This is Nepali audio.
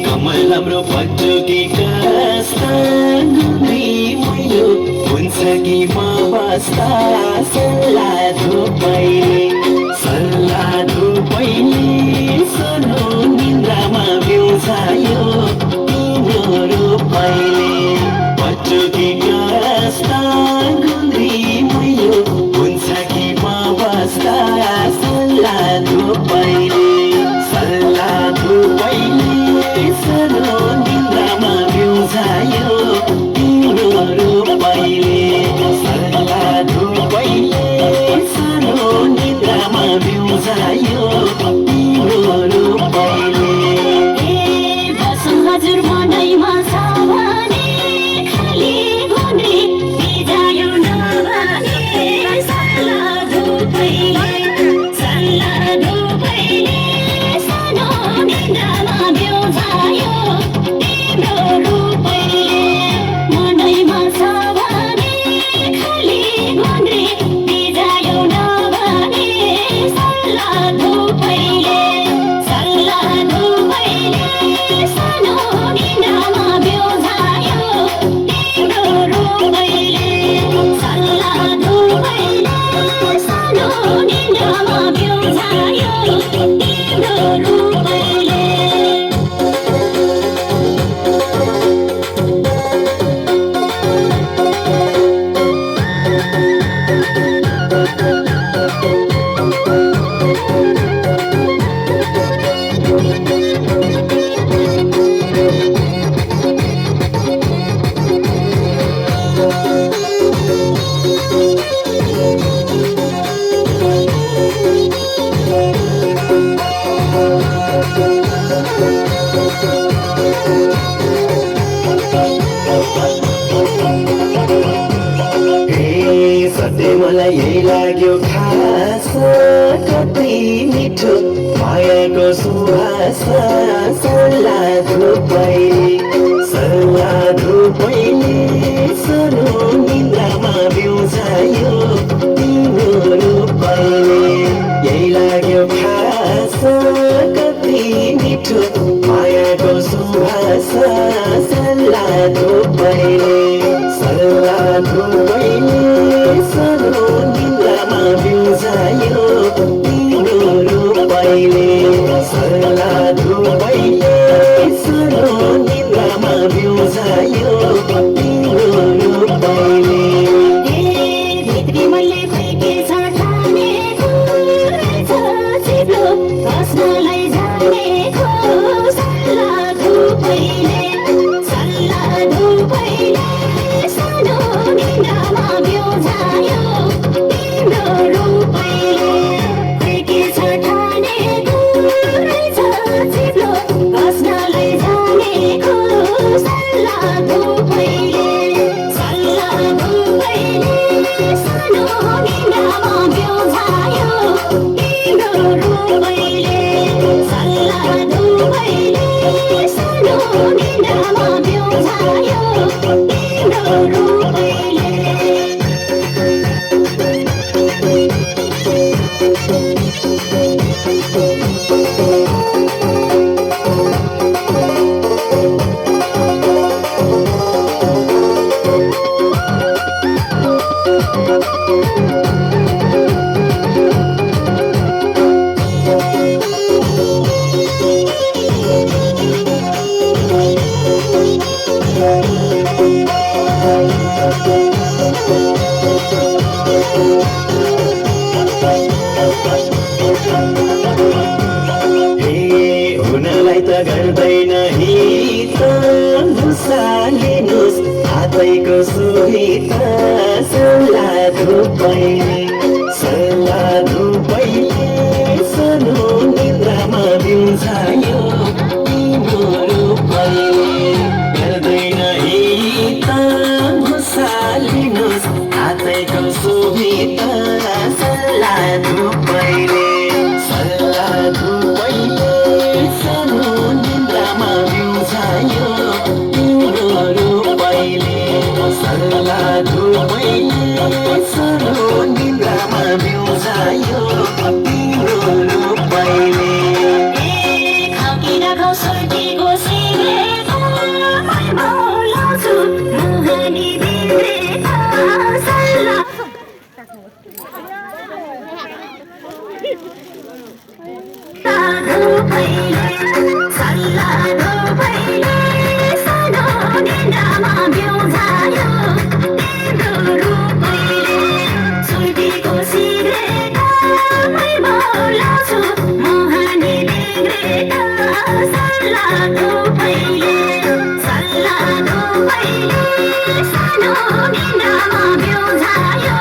कमल हाम्रो पटुकी कस्ता गुन्द्री मैलो हुन्छ कि म बस्दा सल्लाह धुपैले सोनो निन्द्रामा बिउजायो तिम्रो रूपैले पटुकी कस्ता गुन्द्री मैलो हुन्छ कि म बस्दा सल्लाह धुपैले सोनो निन्द्रामा बिउजायो तिम्रो रूपैले सल्लाह धुपैले सोनो निन्द्रामा बिउजायो तिम्रो रूपैले हजुर मनैमा छ भने खाली गुन्द्री बिजायो नभने सल्लाह धुपैले सानो निन्द्रामा बिउजायो तिम्रो रूपैले मनैमा छ भने खाली गुन्द्री बिजायो नभने सल्लाह धुपैले सानो निन्द्रामा बिउजायो तिम्रो रूपैले सल्लाह धुपैले सानो निन्द्रामा बिउजायो तिम्रो रूपैले सधैँ मलाई यही लाग्यो खास कति मिठो मायाको सुवास सल्लाह धुपैले सोनो निन्द्रामा बिउजायो तिम्रो रूपैले यही लाग्यो खास कति मिठो मायाको सुवास सल्लाह धुपैले सोनो निन्द्रामा बिउजायो तिम्रो रूपैले सल्लाह धुपैले सोनो निन्द्रामा बिउजायो तिम्रो रूपैले भित्री मैले के छ ठानेको रहेछ चिप्लो बस्नलाई जानेको सल्लाह धुपैले सानो निन्द्रामा बिउजायो तिम्रो रूपैले के छ ठानेको रहेछ चिप्लो बस्नलाई जानेको सल्लाह धुपैले सानो निन्द्रामा बिउजायो तिम्रो रूपैले सल्लाह धुपैले सानो निन्द्रामा बिउजायो तिम्रो रूपैले हुनलाई त गर्दैन हित मुसालिनुस् हातैको सुहित सल्लाह धुपैले सोनो निन्द्रामा बिउजायो तिम्रो रूपैले गर्दैन हित मुसालिनुस् हातैको सुहित सल्लाह धुपैले सोनो निन्द्रामा बिउजायो तिम्रो रूपैले सल्लाह धुपैले सोनो सानो निन्द्रामा बिउझायो